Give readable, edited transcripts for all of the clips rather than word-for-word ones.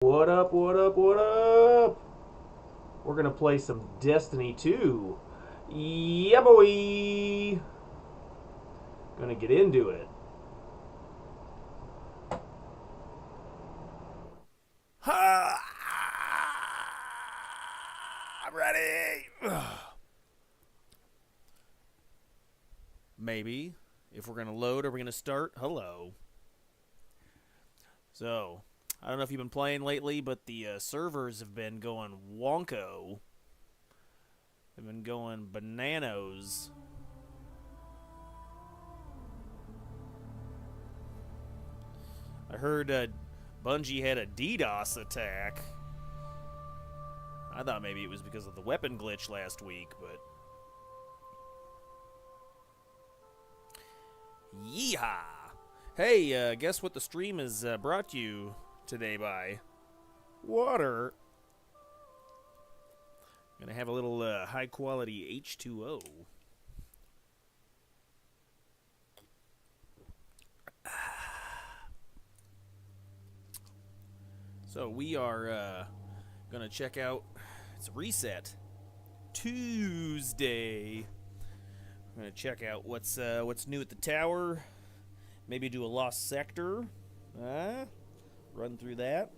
What up, what up, what up? We're gonna play some Destiny 2. Yeah, boy! Gonna get into it. Ha! I'm ready. Maybe. If we're going to load, are we going to start? Hello. So, I don't know if you've been playing lately, but the servers have been going wonko. They've been going bananas. I heard Bungie had a DDoS attack. I thought maybe it was because of the weapon glitch last week, but yeehaw! Hey, guess what the stream is brought to you today by? Water. Gonna have a little high quality H2O. So we are gonna check out. It's Reset 2'sday. We're gonna check out what's new at the tower. Maybe do a lost sector. Run through that.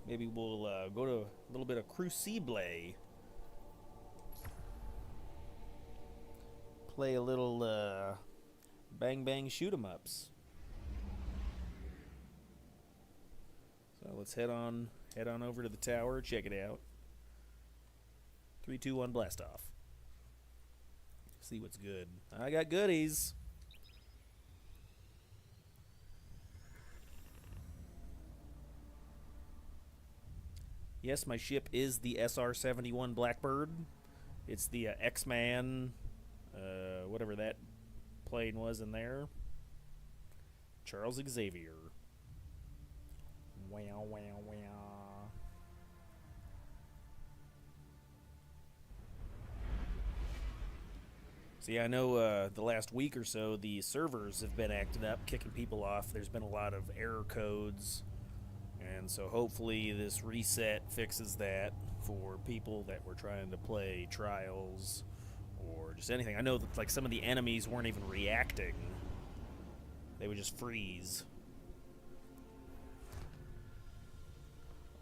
Maybe we'll go to a little bit of Crucible. Play a little bang bang shoot 'em ups. So let's head on over to the tower. Check it out. 3, 2, 1, blast off. See what's good. I got goodies. Yes, my ship is the SR-71 Blackbird. It's the X-Man, whatever that plane was in there. Charles Xavier. Wow, wow, wow. See, I know the last week or so, the servers have been acting up, kicking people off. There's been a lot of error codes. And so hopefully this reset fixes that for people that were trying to play Trials or just anything. I know that like some of the enemies weren't even reacting. They would just freeze.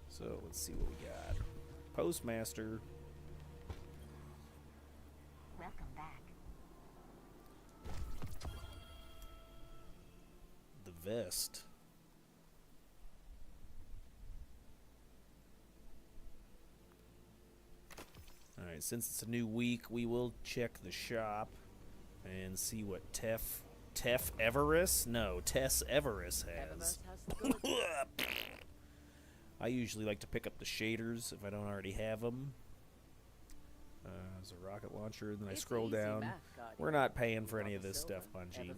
So let's see what we got. Postmaster. Welcome back. The vest. Alright, since it's a new week, we will check the shop and see what Tess Everest has. I usually like to pick up the shaders if I don't already have them. There's a rocket launcher, and then I scroll down. We're not paying for any of this stuff, Bungie.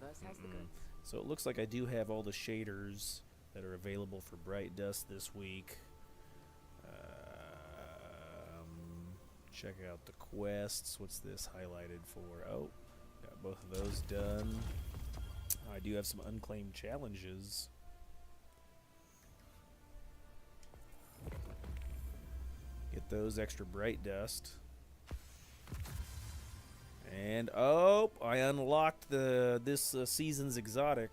So it looks like I do have all the shaders that are available for Bright Dust this week. Check out the quests. What's this highlighted for? Oh, got both of those done. I do have some unclaimed challenges. Get those extra Bright Dust. And oh, I unlocked this season's exotic,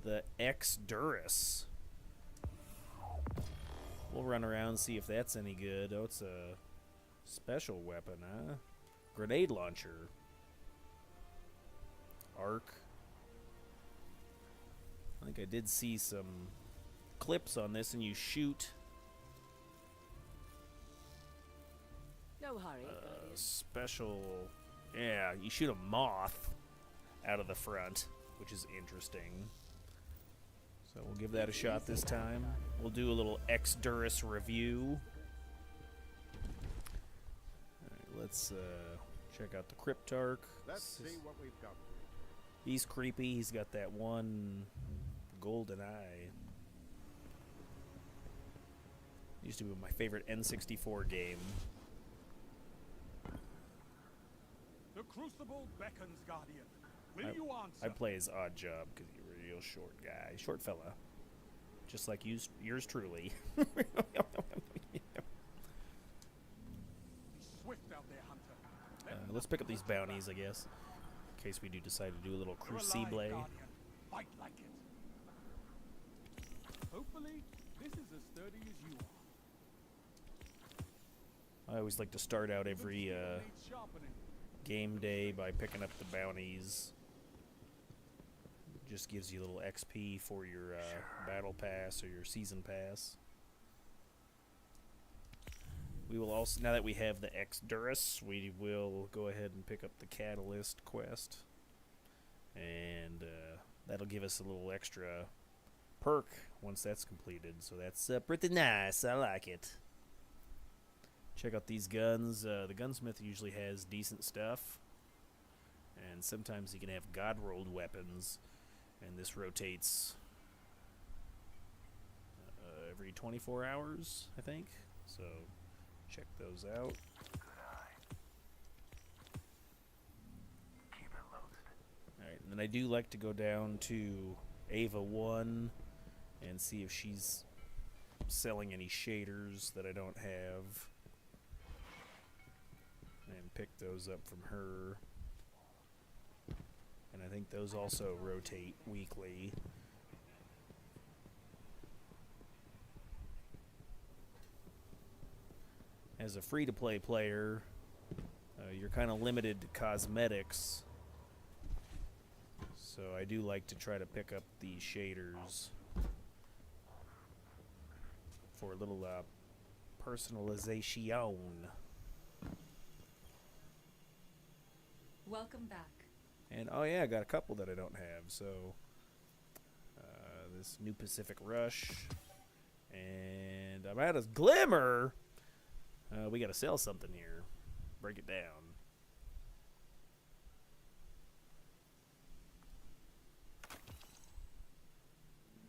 the Diris. We'll run around and see if that's any good. Oh, it's a special weapon, huh? Grenade launcher. Arc. I think I did see some clips on this, and you shoot No hurry. special. Yeah, you shoot a moth out of the front, which is interesting. So we'll give that a shot this time. We'll do a little Duris review. Alright, let's check out the Cryptarch. Let's see what we've got. He's creepy. He's got that one golden eye. Used to be my favorite N64 game. The Crucible beckons, Guardian. Will you answer? I play as Odd Job because he's a real short guy. Short fella. just like yours truly. Be swift out there, hunter. Let's pick up these bounties, I guess, in case we do decide to do a little You're alive, crucible. Guardian. Fight like it. Hopefully, this is as sturdy as you are. I always like to start out every Even steel needs sharpening. game day by picking up the bounties. Just gives you a little XP for your battle pass or your season pass. We will also, now that we have the Diris, we will go ahead and pick up the Catalyst quest. And that'll give us a little extra perk once that's completed. So that's pretty nice. I like it. Check out these guns. The gunsmith usually has decent stuff. And sometimes he can have god-rolled weapons. And this rotates every 24 hours, I think. So check those out. Alright, and then I do like to go down to Ava 1 and see if she's selling any shaders that I don't have. And pick those up from her. And I think those also rotate weekly. As a free-to-play player, you're kind of limited to cosmetics. So I do like to try to pick up the shaders for a little personalization. Welcome back. And oh yeah, I got a couple that I don't have. So this New Pacific Rush, and I'm out of Glimmer. We got to sell something here. Break it down.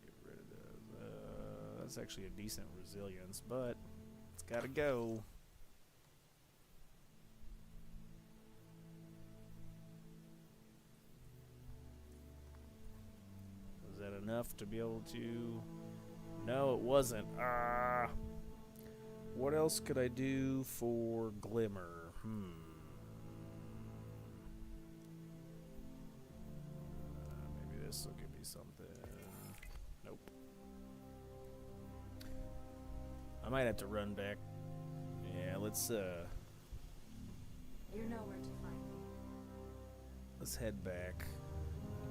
Get rid of those. That's actually a decent resilience, but it's got to go. Was that enough to be able to... No, it wasn't. What else could I do for Glimmer? Maybe this will give me something. Nope. I might have to run back. Yeah, let's You're nowhere to find me. let's head back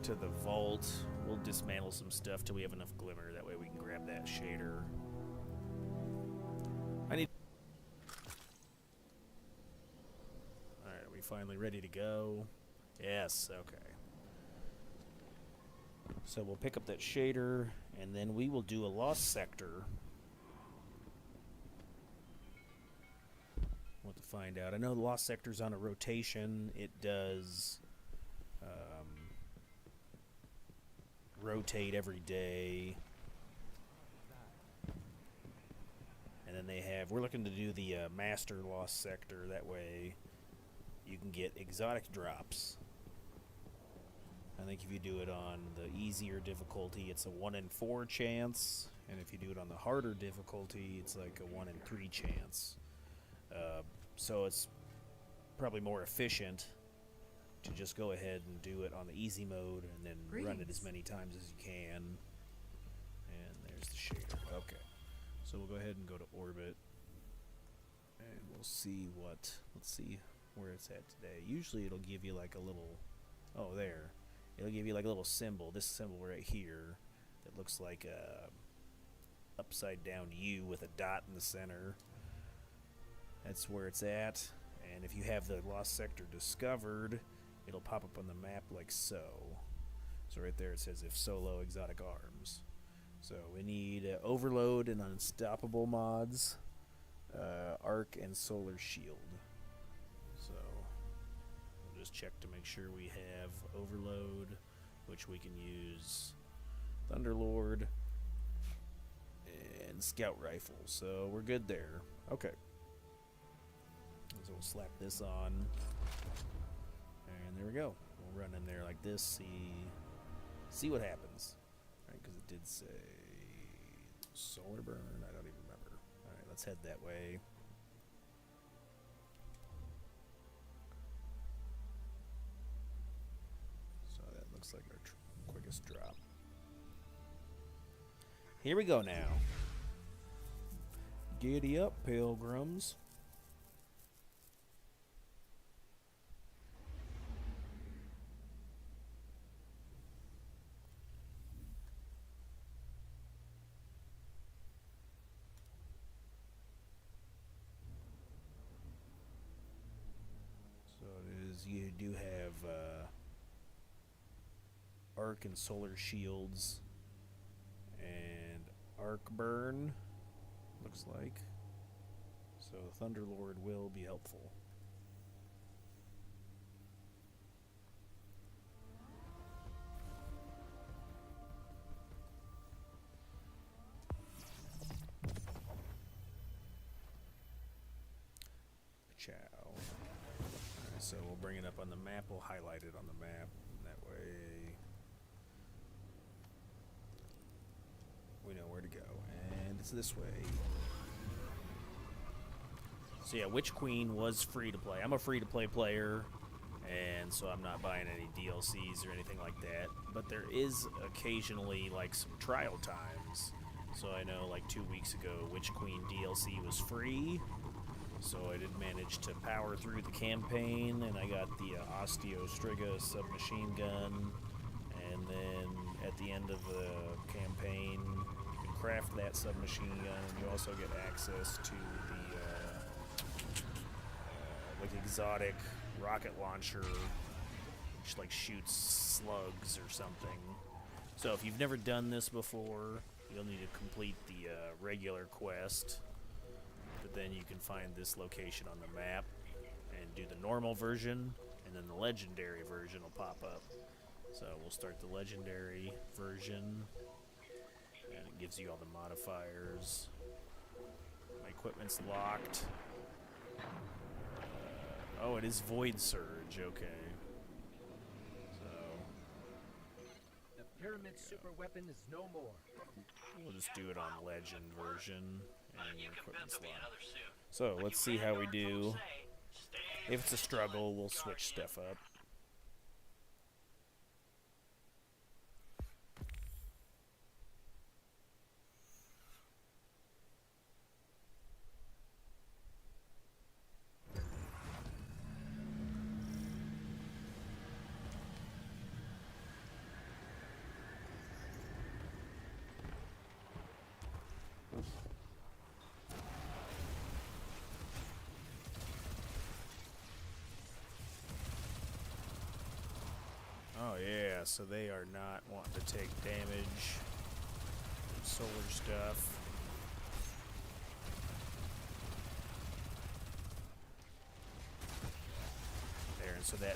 to the vault. We'll dismantle some stuff till we have enough Glimmer. That way we can grab that shader. Alright, are we finally ready to go? Yes, okay. So we'll pick up that shader, and then we will do a lost sector. What to find out. I know the lost sector's on a rotation. It does rotate every day. And then they have, we're looking to do the master lost sector. That way you can get exotic drops. I think if you do it on the easier difficulty, it's a 1 in 4 chance. And if you do it on the harder difficulty, it's like a 1 in 3 chance. So it's probably more efficient to just go ahead and do it on the easy mode and then run it as many times as you can. And there's the shader. Okay. So we'll go ahead and go to orbit. And we'll see what, let's see where it's at today. Usually it'll give you like a little, oh there. It'll give you like a little symbol, this symbol right here, that looks like a upside down U with a dot in the center. That's where it's at. And if you have the lost sector discovered, it'll pop up on the map like so. So right there it says if solo exotic arms. So we need Overload and Unstoppable mods, Arc and Solar Shield. So we'll just check to make sure we have Overload, which we can use Thunderlord and Scout Rifle. So we're good there. Okay. So we'll slap this on. And there we go. We'll run in there like this, see what happens. Right, because it did say Solar burn? I don't even remember. Alright, let's head that way. So that looks like our quickest drop. Here we go now. Giddy up, pilgrims. So it is, you do have arc and solar shields and arc burn, looks like. So Thunderlord will be helpful. Ciao. Alright, so we'll bring it up on the map. We'll highlight it on the map. That way we know where to go. And it's this way. So yeah, Witch Queen was free to play. I'm a free to play player, and so I'm not buying any DLCs or anything like that. But there is occasionally like some trial times. So I know like 2 weeks ago, Witch Queen DLC was free. So I did manage to power through the campaign, and I got the Osteo Striga submachine gun. And then at the end of the campaign, you can craft that submachine gun, and you also get access to the like exotic rocket launcher, which like shoots slugs or something. So if you've never done this before, you'll need to complete the regular quest. But then you can find this location on the map and do the normal version, and then the legendary version will pop up. So we'll start the legendary version, and it gives you all the modifiers. My equipment's locked. Oh, it is Void Surge, okay. So The pyramid super weapon is no more. we'll just do it on legend version, and your equipment's locked. So let's see how we do. If it's a struggle, we'll switch stuff up. Oh yeah, so they are not wanting to take damage from solar stuff. There, and so that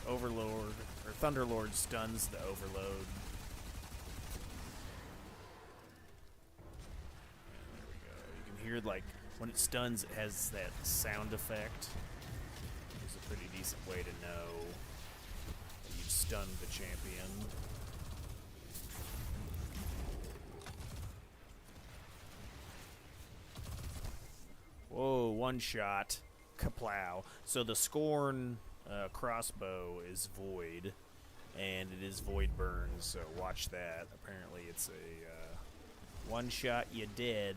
Overlord, or Thunderlord stuns the Overload. And there we go. You can hear, like, when it stuns, it has that sound effect. It's a pretty decent way to know that you've stunned the champion. Whoa, one shot. Kaplow. So the Scorn crossbow is void, and it is void burn, so watch that. Apparently it's a one shot you dead.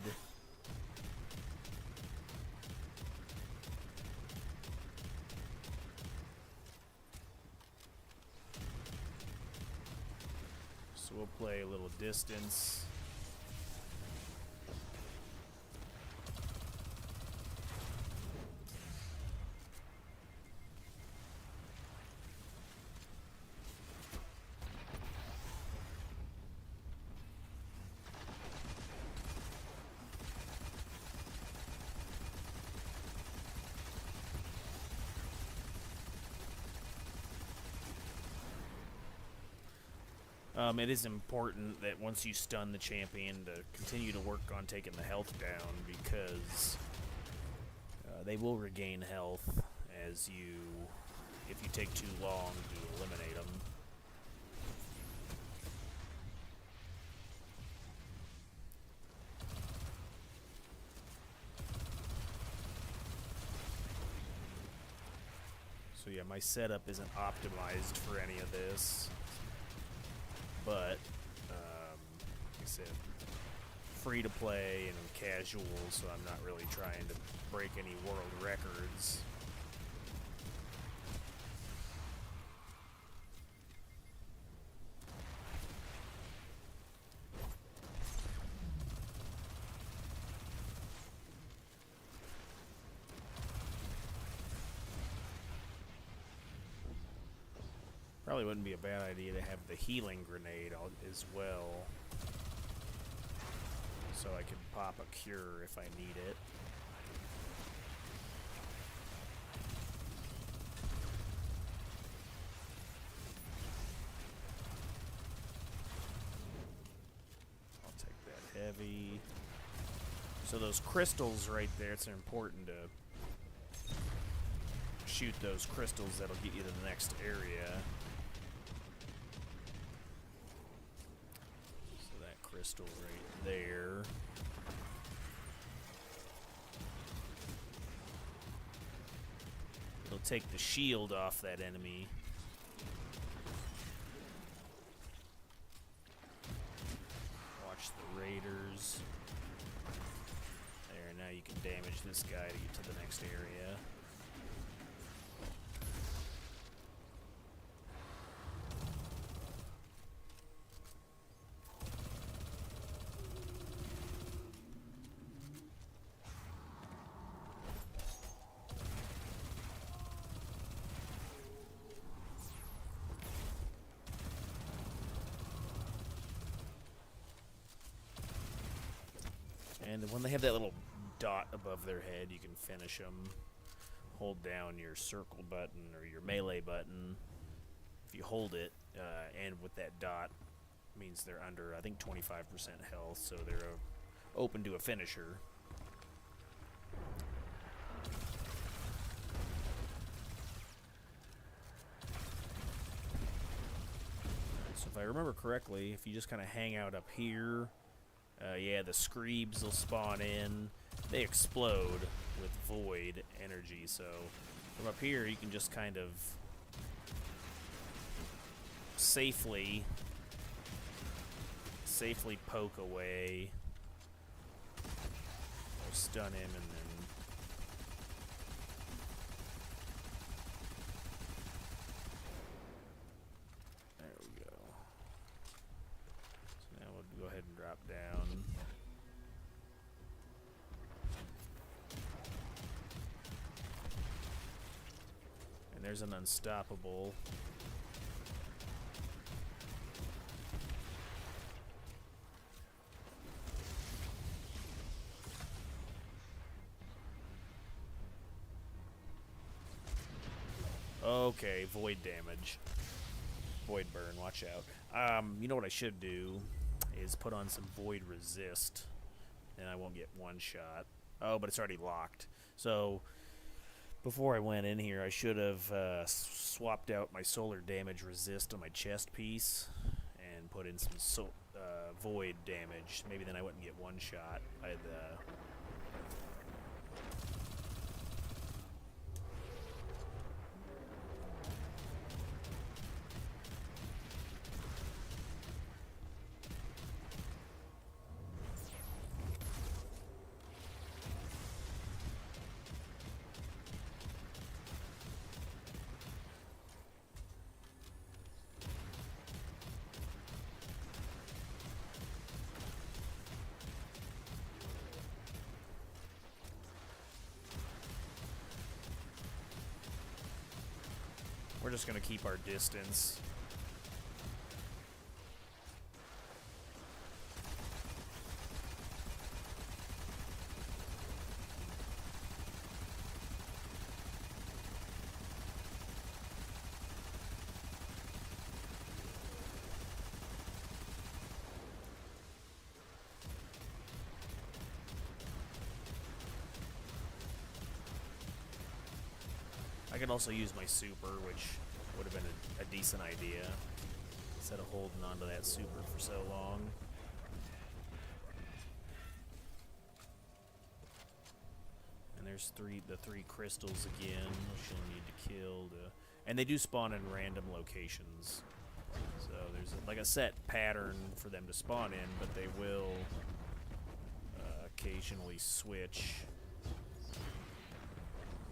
So we'll play a little distance. It is important that once you stun the champion to continue to work on taking the health down, because they will regain health as if you take too long to eliminate them. So yeah, my setup isn't optimized for any of this. But, like I said, free to play and casual, so I'm not really trying to break any world records. Probably wouldn't be a bad idea to have the healing grenade out as well, so I could pop a cure if I need it. I'll take that heavy. So those crystals right there, it's important to shoot those crystals that'll get you to the next area. Crystal right there. It'll take the shield off that enemy. Watch the raiders. There, now you can damage this guy to get to the next area. And when they have that little dot above their head, you can finish them. Hold down your circle button or your melee button. If you hold it, and with that dot, means they're under, I think, 25% health, so they're open to a finisher. So if I remember correctly, if you just kind of hang out up here, yeah, the Screebs will spawn in. They explode with void energy, so from up here you can just kind of safely poke away. Or stun him and then... There we go. So now we'll go ahead and drop down. And there's an unstoppable. Okay, void damage. Void burn, watch out. You know what I should do is put on some void resist, and I won't get one shot. Oh, but it's already locked. So, before I went in here, I should have swapped out my solar damage resist on my chest piece and put in some void damage. Maybe then I wouldn't get one shot by the... We're just going to keep our distance. I could also use my super, which would have been a decent idea, instead of holding on to that super for so long. And there's the three crystals again, which you'll need to kill to And they do spawn in random locations. So there's like a set pattern for them to spawn in, but they will occasionally switch.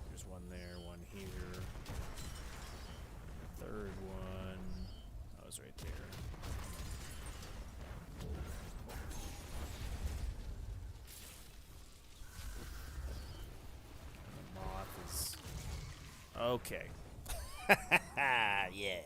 There's one there, one here. Third one. Oh, it's right there. And the moth is... Okay. Yeah.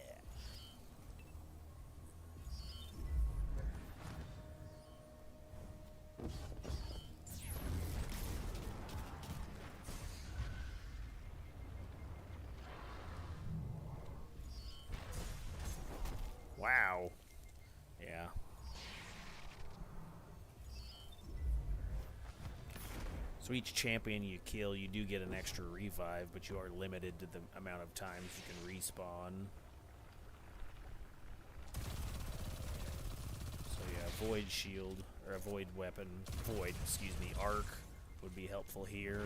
Wow. Yeah. So each champion you kill, you do get an extra revive, but you are limited to the amount of times you can respawn. So yeah, void shield, or a void weapon, excuse me, arc would be helpful here.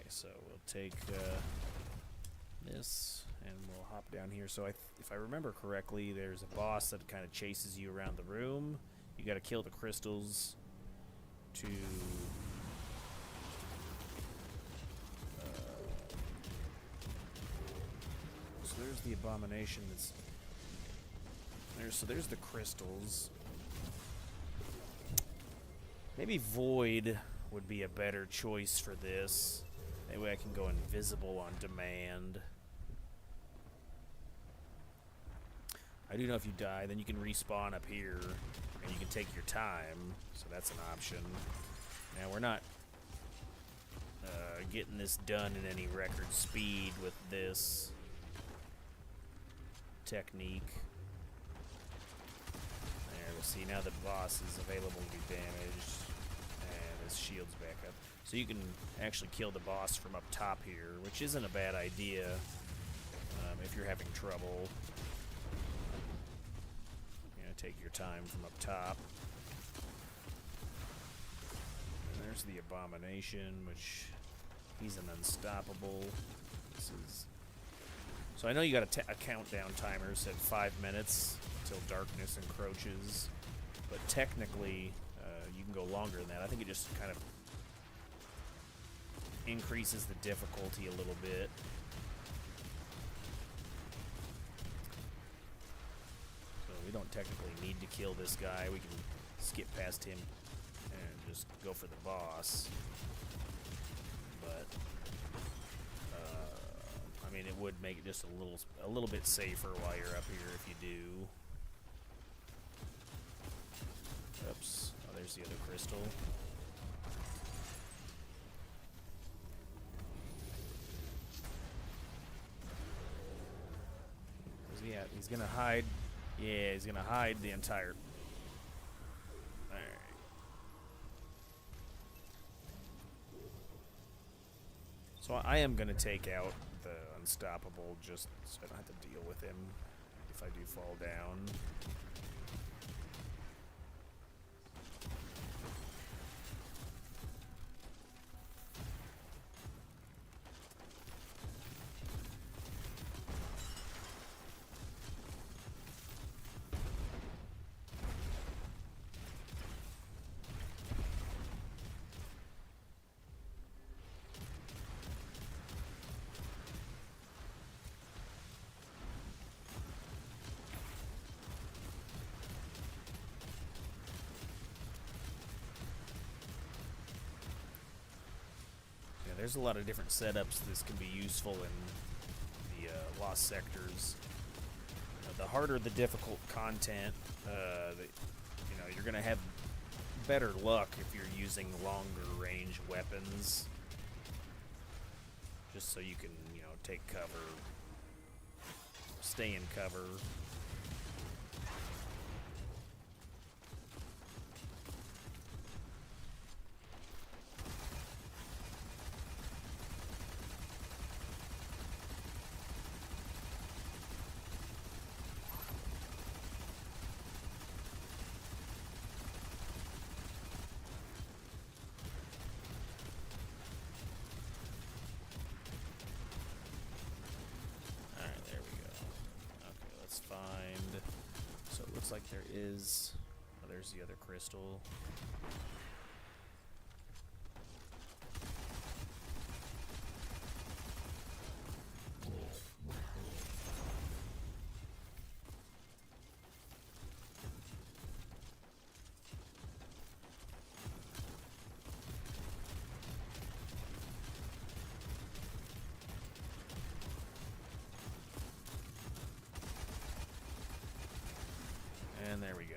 So we'll take this and we'll hop down here. So if I remember correctly, there's a boss that kind of chases you around the room. You got to kill the crystals to so there's the abomination that's there. So there's the crystals. Maybe void would be a better choice for this. That way I can go invisible on demand. I do know if you die, then you can respawn up here, and you can take your time, so that's an option. Now, we're not getting this done in any record speed with this technique. There, we'll see. Now the boss is available to be damaged, and his shield's back up. So you can actually kill the boss from up top here, which isn't a bad idea if you're having trouble. You're gonna take your time from up top. And there's the abomination, which he's an unstoppable. This is so I know you got a countdown timer set 5 minutes until darkness encroaches, but technically you can go longer than that. I think it just kind of increases the difficulty a little bit. So we don't technically need to kill this guy. We can skip past him and just go for the boss. But I mean, it would make it just a little bit safer while you're up here if you do. Oops. Oh, there's the other crystal. Yeah, he's gonna hide. Yeah, he's gonna hide the entire. Alright. So I am gonna take out the unstoppable just so I don't have to deal with him if I do fall down. There's a lot of different setups this can be useful in the Lost Sectors. The harder the difficult content, you're going to have better luck if you're using longer range weapons. Just so you can, take cover, stay in cover. looks like there is... Oh, there's the other crystal. And there we go.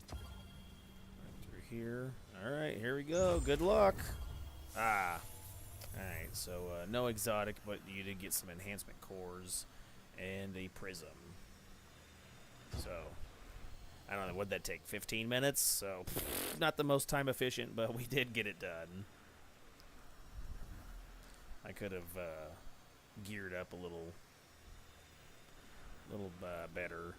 Right through here. Alright, here we go. Good luck. Ah. Alright, so no exotic, but you did get some enhancement cores and a prism. So... I don't know, what'd that take, 15 minutes? So, not the most time efficient, but we did get it done. I could have geared up a little better.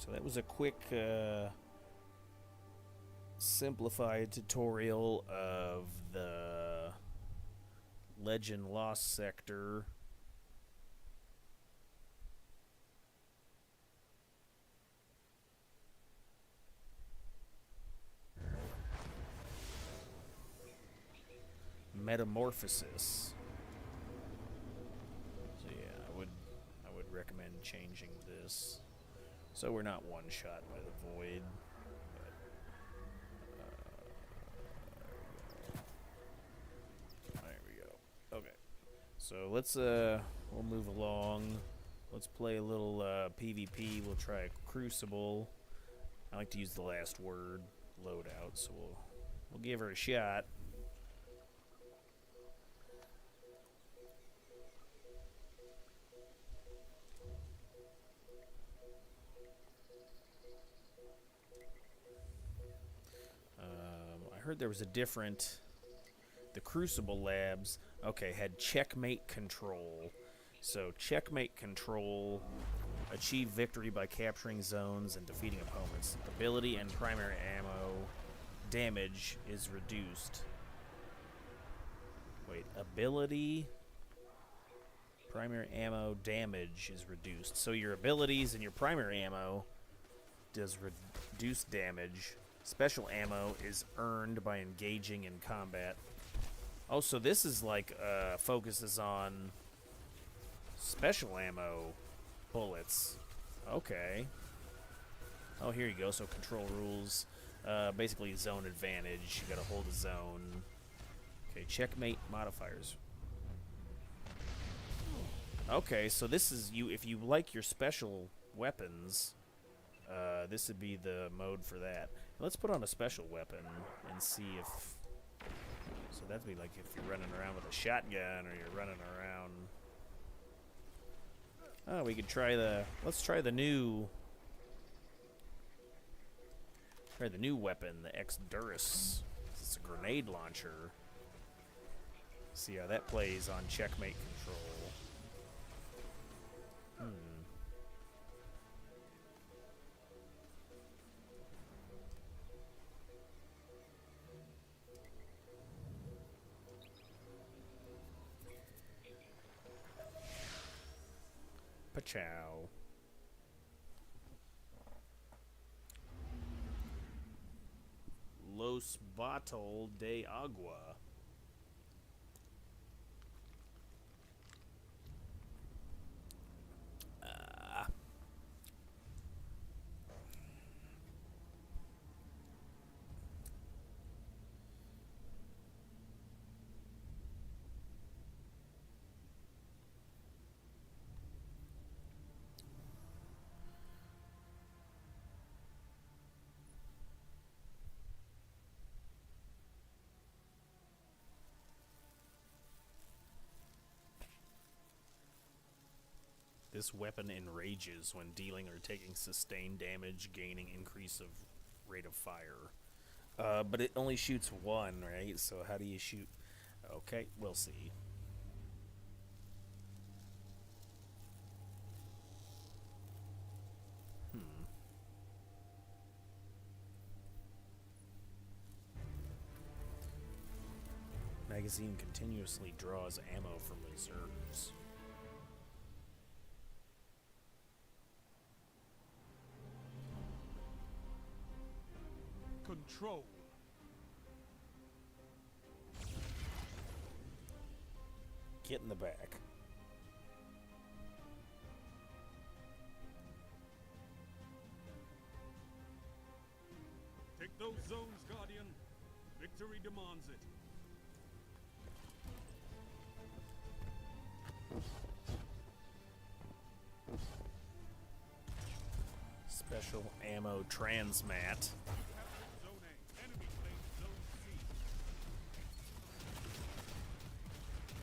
So that was a quick, simplified tutorial of the Legend Lost sector. Metamorphosis. So yeah, I would recommend changing this. So we're not one shot by the void. But, there we go. Okay. So let's we'll move along. Let's play a little PvP. We'll try a Crucible. I like to use the last word loadout, so we'll give her a shot. I heard there was a different... The Crucible Labs, okay, had Checkmate control. So Checkmate control, achieve victory by capturing zones and defeating opponents. Ability and primary ammo damage is reduced. Wait, ability, primary ammo damage is reduced. So your abilities and your primary ammo does reduce damage. Special ammo is earned by engaging in combat. Oh, so this is like focuses on special ammo bullets. Okay. Oh, here you go. So control rules. Basically zone advantage. You gotta hold a zone. Okay, checkmate modifiers. Okay, so this is you. If you like your special weapons, this would be the mode for that. Let's put on a special weapon and see if... So that'd be like if you're running around with a shotgun or you're running around... Oh, we could try the... Let's try the new... Try the new weapon, the Diris. It's a grenade launcher. See how that plays on checkmate control. Pachow. Los Batal de Agua. This weapon enrages when dealing or taking sustained damage, gaining increase of rate of fire. But it only shoots one, right? So how do you shoot? Okay, we'll see. Magazine continuously draws ammo from reserves. Control. Get in the back. Take those zones, Guardian. Victory demands it. Special ammo transmat. Zone A. Enemy claims Zone C.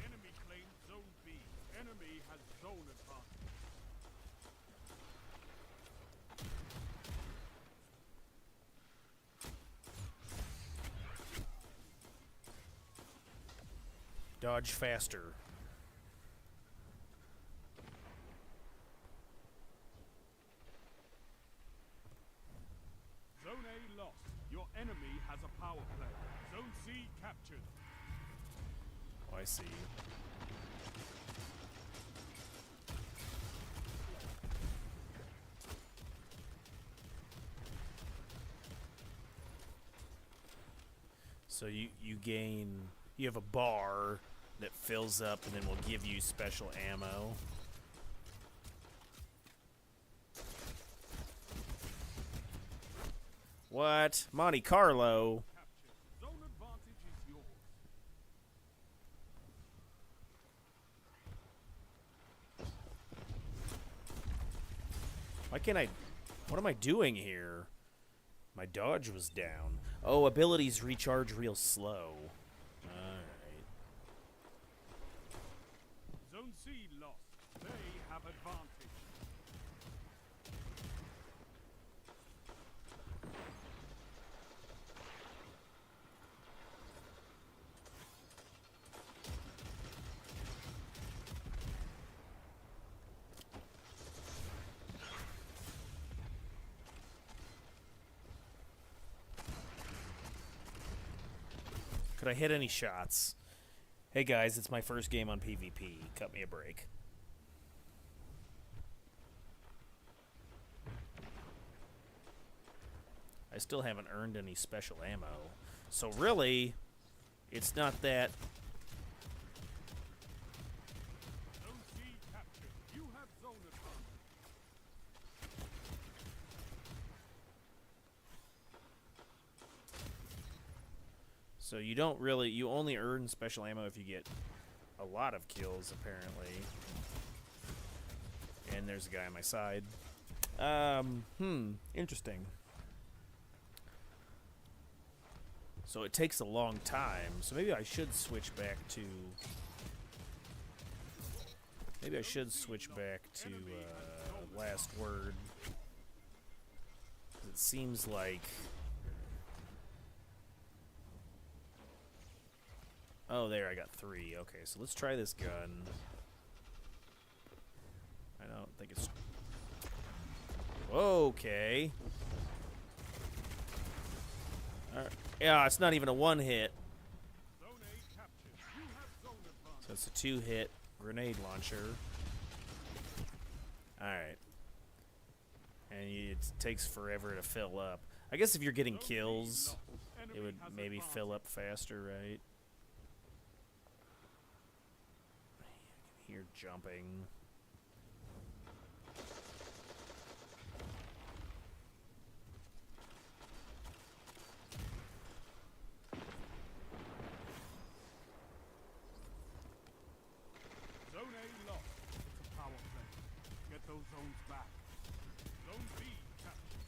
Enemy claims Zone B. Enemy has zone advantage. Dodge faster. Zone A lost. Your enemy has a power play. Zone C captured. Oh, I see. So you have a bar that fills up and then will give you special ammo. What? Monte Carlo? Captured. Zone advantage is yours. Why can't I... What am I doing here? My dodge was down. Oh, abilities recharge real slow. Alright. Zone C lost. They have advantage. Could I hit any shots? Hey guys, it's my first game on PvP. Cut me a break. I still haven't earned any special ammo. So really, it's not that... Zone C captured. You have zone advantage. So you don't really... You only earn special ammo if you get a lot of kills, apparently. And there's a guy on my side. Interesting. So it takes a long time. So maybe I should switch back to... Maybe I should switch back to Last Word. It seems like... Oh, there, I got 3. Okay, so let's try this gun. I don't think it's... Okay. Yeah, it's not even a 1-hit. Zone A captured. You have zone advantage. So it's a 2-hit grenade launcher. Alright. And it takes forever to fill up. I guess if you're getting kills, it would maybe fill up faster, right? I can hear jumping. Zone A lost. It's a power play. Get those zones back. Zone B captured.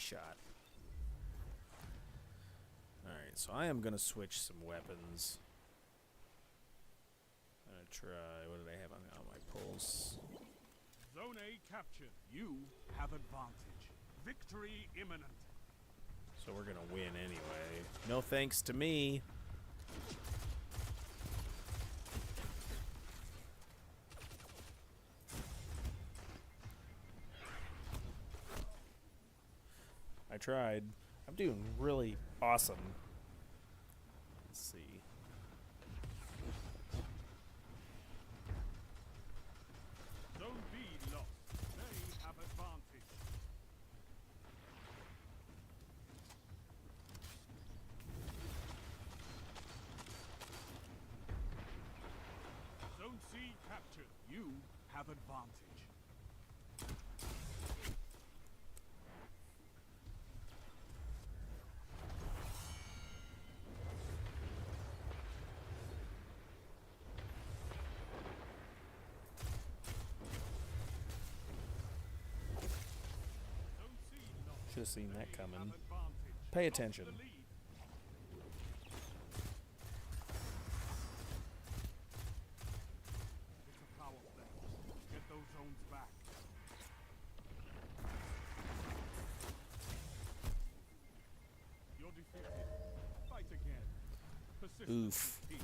shot. Alright, so I am going to switch some weapons. I'm going to try... What did I have on my pulse? Zone A captured. You have advantage. Victory imminent. So we're going to win anyway. No thanks to me. I tried. I'm doing really awesome. Let's see. Zone B lost. They have advantage. Zone C captured. You have advantage. Should have seen that coming. Have advantage. Pay Lost attention. the lead. It's a power play. Get those zones back. You're defeated. Fight again. Persistence Oof. is key.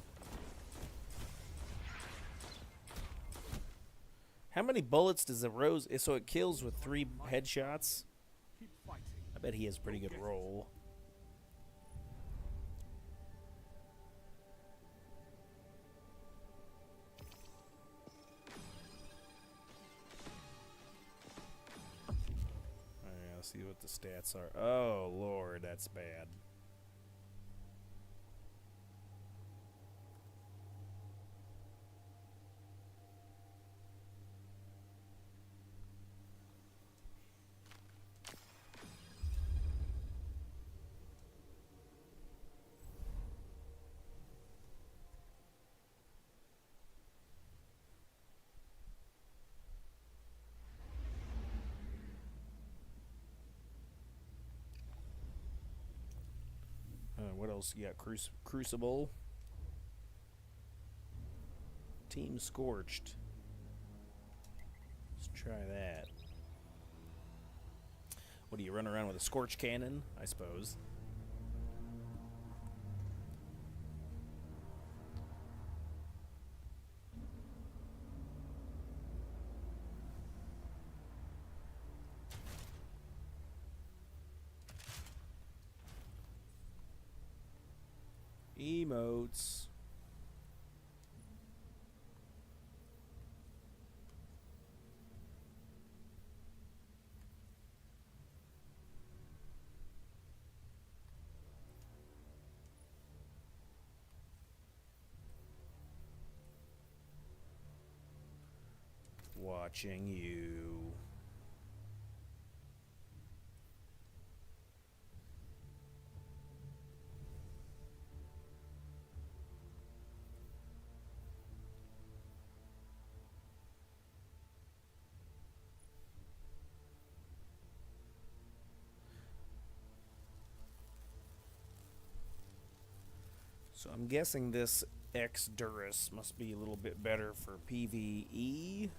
How many bullets does a rose... So it kills with 3 headshots? Keep fighting. I bet he has a pretty good roll. Alright, let's see what the stats are. Oh, Lord, that's bad. What else you got? Crucible. Team Scorched. Let's try that. What do you run around with a Scorch cannon? I suppose. Emotes. Watching you. So I'm guessing this Diris must be a little bit better for PvE.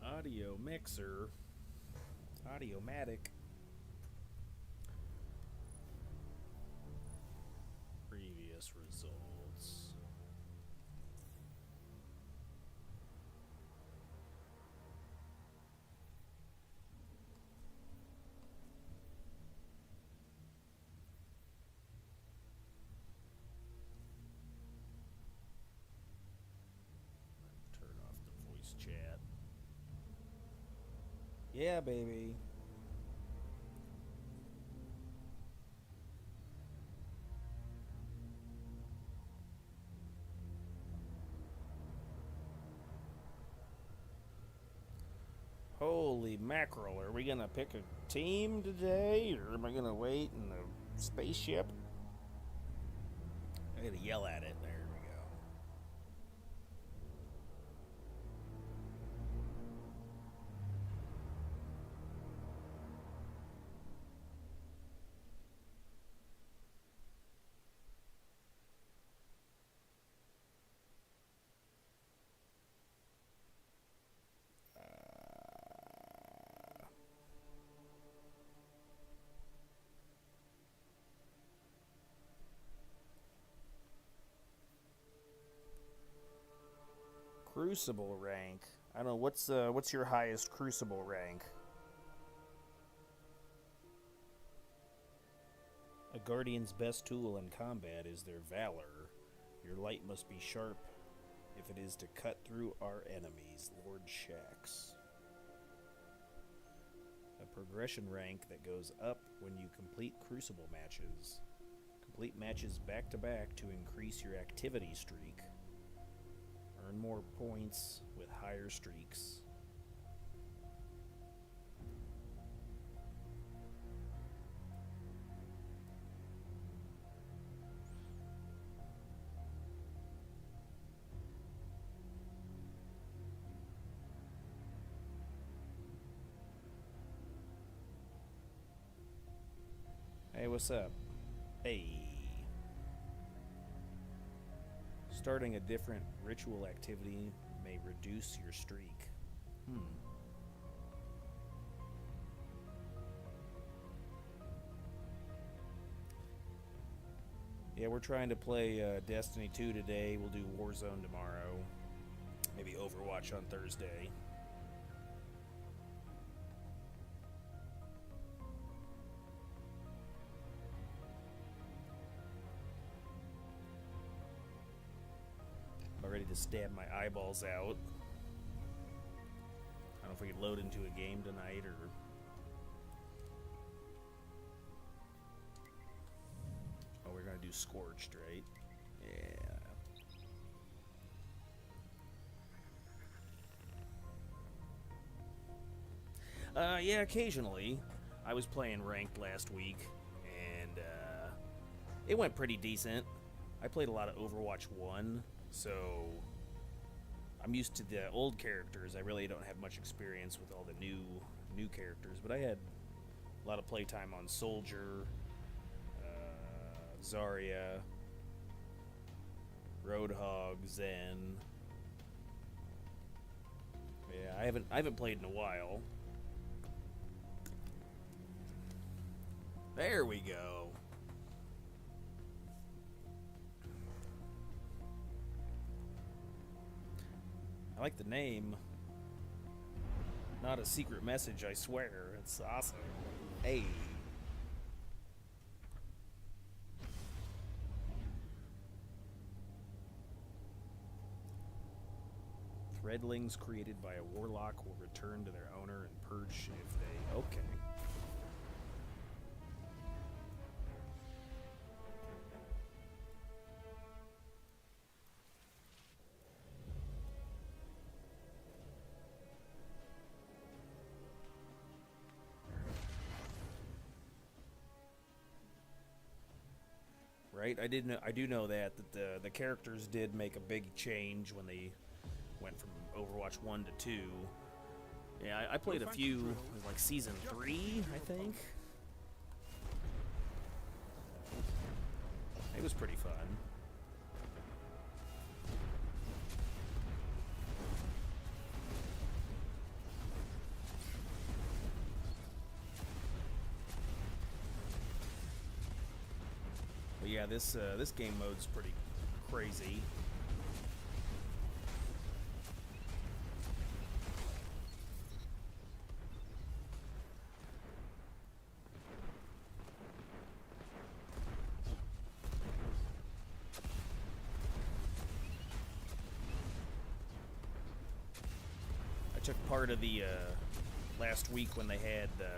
Audio mixer. Audiomatic. Previous results. Turn off Yeah, baby. Holy mackerel, are we gonna pick a team today, or am I gonna wait in the spaceship? I gotta yell at it. There we go. Crucible rank. I don't know, what's your highest Crucible rank? A Guardian's best tool in combat is their valor. Your light must be sharp if it is to cut through our enemies, Lord Shax. A progression rank that goes up when you complete Crucible matches. Complete matches back to back to increase your activity streak. Earn more points with higher streaks. Hey, what's up? Hey. Starting a different ritual activity may reduce your streak. Yeah, we're trying to play Destiny 2 today. We'll do Warzone tomorrow. Maybe Overwatch on Thursday. Ready to stab my eyeballs out. I don't know if we could load into a game tonight or... Oh, we're gonna do Scorched, right? Yeah. Yeah, occasionally. I was playing ranked last week, and it went pretty decent. I played a lot of Overwatch 1. So, I'm used to the old characters. I really don't have much experience with all the new characters, but I had a lot of playtime on Soldier, Zarya, Roadhog, Zen. Yeah, I haven't played in a while. There we go. I like the name. Not a secret message, I swear. It's awesome. Hey. Threadlings created by a warlock will return to their owner and purge if they... Okay. Right? I do know that the characters did make a big change when they went from Overwatch 1 to 2. Yeah, I played a few, like Season 3, I think. It was pretty fun. But yeah, this game mode's pretty crazy. I took part of the last week when they had the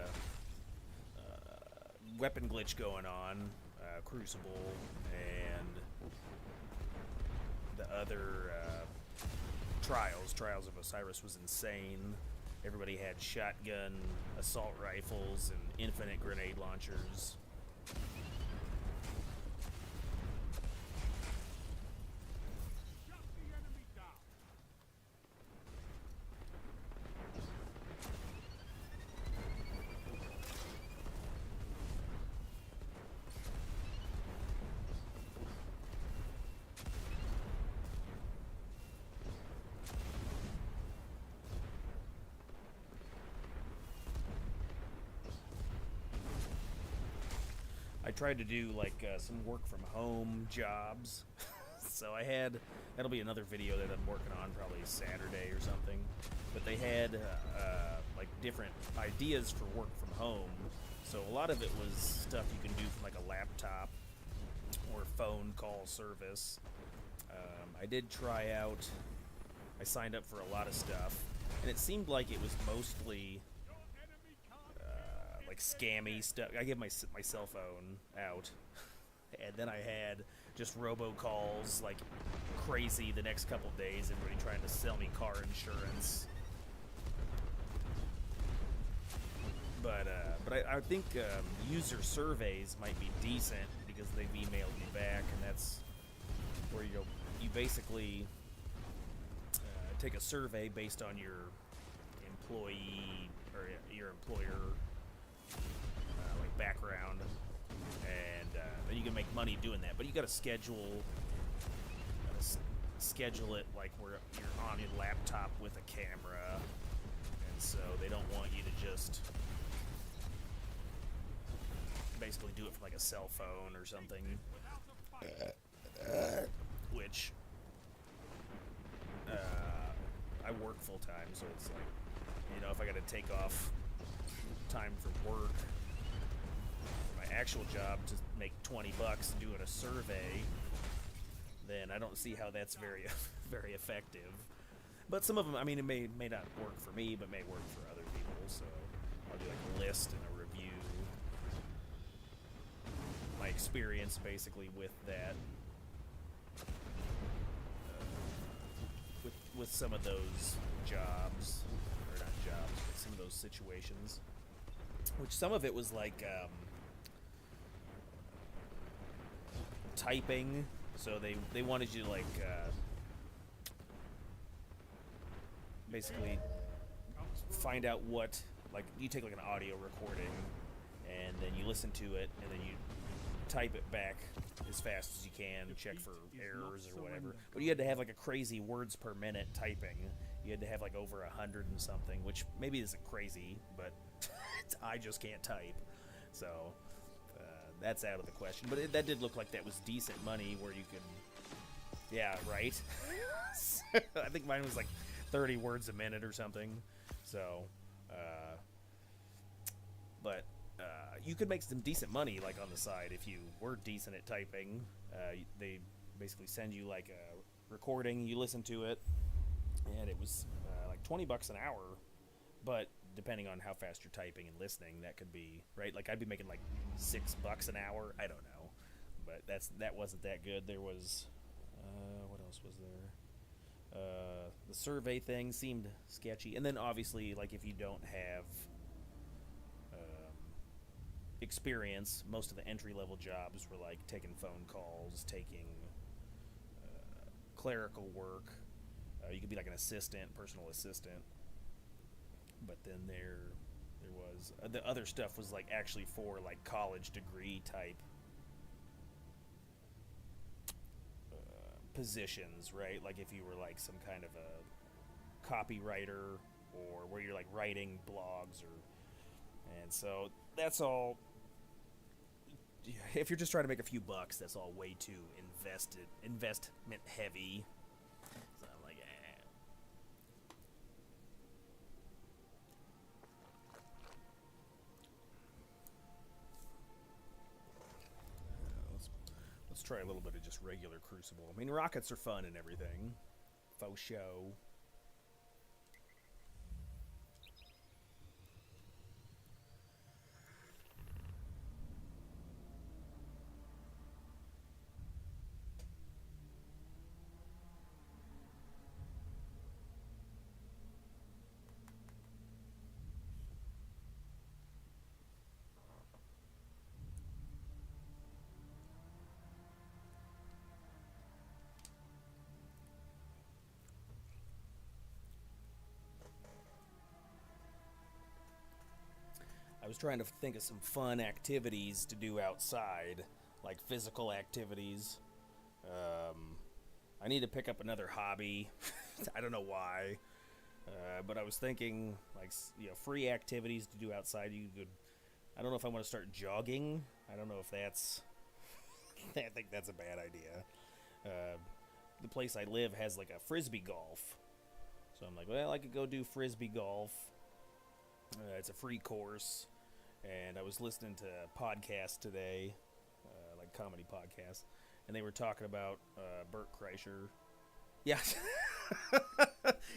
weapon glitch going on, Crucible, and the other Trials of Osiris was insane. Everybody had shotgun assault rifles and infinite grenade launchers. Shut the enemy down. I tried to do like some work from home jobs. So I had, that'll be another video that I'm working on probably Saturday or something. But they had like different ideas for work from home. So a lot of it was stuff you can do from like a laptop or phone call service. I did try out, I signed up for a lot of stuff, and it seemed like it was mostly like scammy stuff. I gave my cell phone out, and then I had just robocalls like crazy the next couple days. Everybody trying to sell me car insurance. But I think user surveys might be decent because they've emailed me back, and that's where you go. You basically take a survey based on your employee or your employer like background, and then you can make money doing that. But you got to schedule it like where you're on your laptop with a camera, and so they don't want you to just basically do it from like a cell phone or something, which I work full time, so it's like, you know, if I got to take off time from work, my actual job to make $20 doing a survey, then I don't see how that's very very effective. But some of them, I mean, it may not work for me, but may work for other people. So I'll do like a list and a review, my experience basically with that, with some of those jobs, or not jobs, but some of those situations. Which some of it was like typing, so they wanted you to like basically find out what, like, you take like an audio recording and then you listen to it and then you type it back as fast as you can, check for errors or whatever. But you had to have like a crazy words per minute typing. You had to have like over 100 and something, which maybe isn't crazy, but I just can't type. So that's out of the question. But that did look like that was decent money where you could, yeah, right? I think mine was like 30 words a minute or something. So, but you could make some decent money like on the side if you were decent at typing. They basically send you like a recording, you listen to it, and it was like $20 an hour. But depending on how fast you're typing and listening, that could be, right? Like I'd be making like $6 an hour. I don't know, but that wasn't that good. There was what else was there? The survey thing seemed sketchy, and then obviously, like, if you don't have experience, most of the entry-level jobs were like taking phone calls, taking clerical work. You could be like an assistant, personal assistant. But then there was the other stuff was like actually for like college degree type positions, right? Like if you were like some kind of a copywriter, or where you're like writing blogs, and so that's all. If you're just trying to make a few bucks, that's all way too investment heavy. So I'm like, Let's try a little bit of just regular Crucible. I mean, rockets are fun and everything. Faux show. was trying to think of some fun activities to do outside, like physical activities. I need to pick up another hobby. I don't know why, but I was thinking, like, free activities to do outside. You could, I don't know if I want to start jogging. I don't know if that's. I think that's a bad idea. The place I live has like a frisbee golf, so I'm like, well, I could go do frisbee golf. It's a free course, and I was listening to a podcast today, like comedy podcast, and they were talking about Bert Kreischer. Yeah,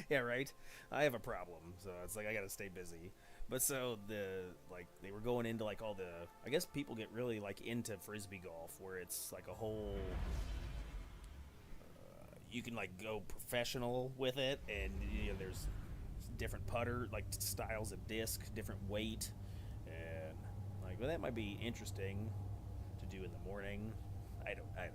yeah, right. I have a problem, so it's like I gotta stay busy. But so they were going into like all the, I guess people get really like into frisbee golf, where it's like a whole. You can like go professional with it, and there's different putter like styles of disc, different weight, and like, well, that might be interesting to do in the morning. I don't know.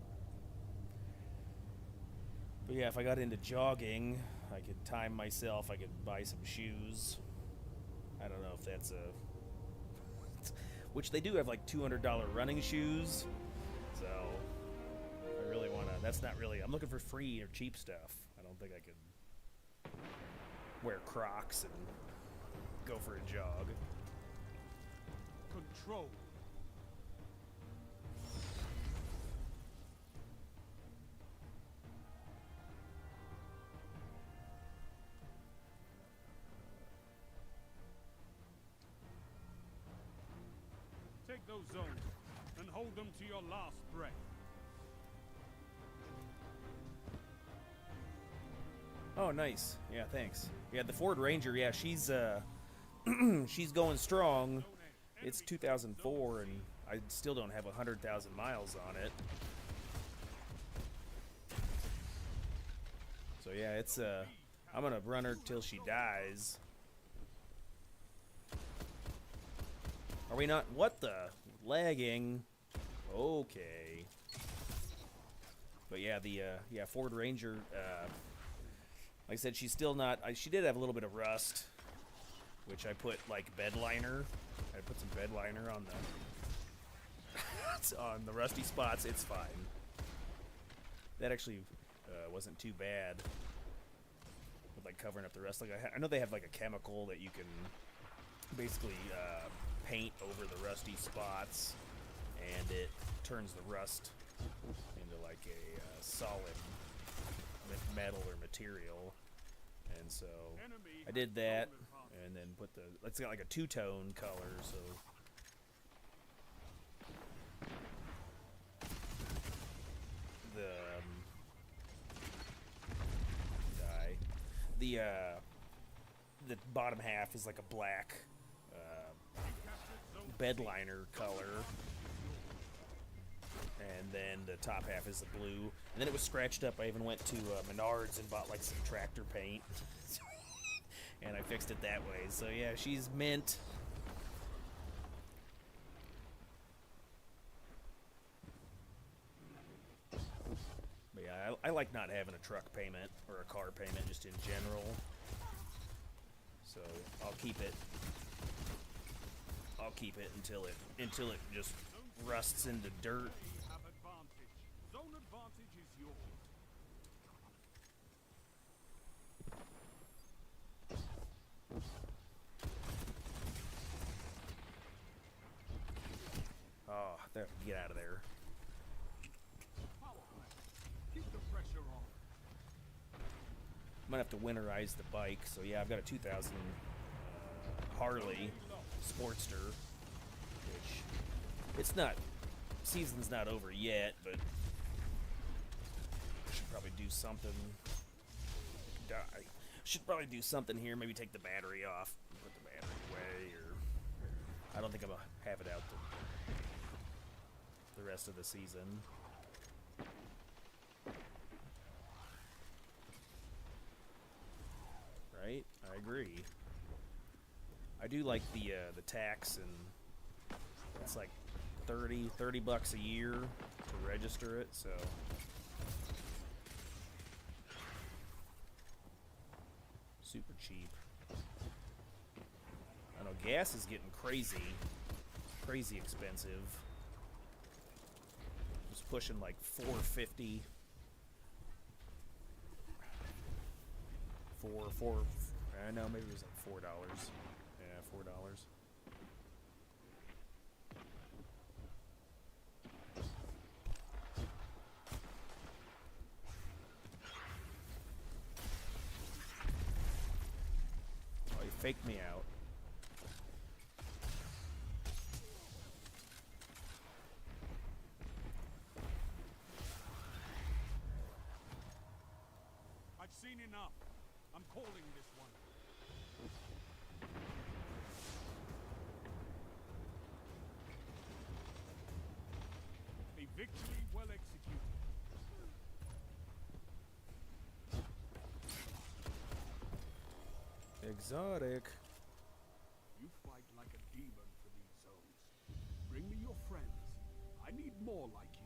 But yeah, if I got into jogging, I could time myself. I could buy some shoes. I don't know if that's which they do have like $200 running shoes. So I really want to. That's not really. I'm looking for free or cheap stuff. I don't think I could wear Crocs and go for a jog. Control. Take those zones and hold them to your last breath. Oh, nice. Yeah, thanks. Yeah, the Ford Ranger. Yeah, she's she's going strong. It's 2004, and I still don't have 100,000 miles on it. So yeah, it's I'm gonna run her till she dies. Are we not? What the? Lagging. Okay. But yeah, the Ford Ranger. Like I said, she's still not. She did have a little bit of rust, which I put like bed liner. I put some bed liner on the on the rusty spots. It's fine. That actually wasn't too bad. With like covering up the rust. Like I know they have like a chemical that you can basically paint over the rusty spots, and it turns the rust into like a solid metal or material. And so I did that, and then put it's got like a two-tone color, so the bottom half is like a black bed liner color, and then the top half is the blue, and then it was scratched up. I even went to Menards and bought like some tractor paint and I fixed it that way. So yeah, she's mint. But yeah, I like not having a truck payment or a car payment just in general, so I'll keep it until it just rusts into dirt. Have advantage. Zone advantage is yours. Oh, get out of there. Power play. Keep the pressure on. I'm gonna have to winterize the bike, so yeah, I've got a 2000 Harley Sportster, which it's not, season's not over yet, but I should probably do something. Should probably do something here. Maybe take the battery off, put the battery away, or I don't think I'm gonna have it out the rest of the season. Right? I agree. I do like the tax, and it's like $30 a year to register it, so super cheap. I don't gas is getting crazy expensive. Just pushing like $4.50. I know, maybe it was like $4. Yeah, $4. Oh, he faked me out. I've seen enough. I'm calling this one. A victory well executed. Exotic. You fight like a demon for these zones. Bring me your friends. I need more like you.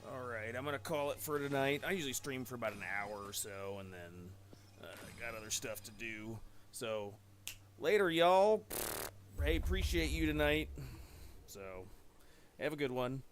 Alright, I'm gonna call it for tonight. I usually stream for about an hour or so, and then got other stuff to do. So, later, y'all. Hey, appreciate you tonight. So, have a good one.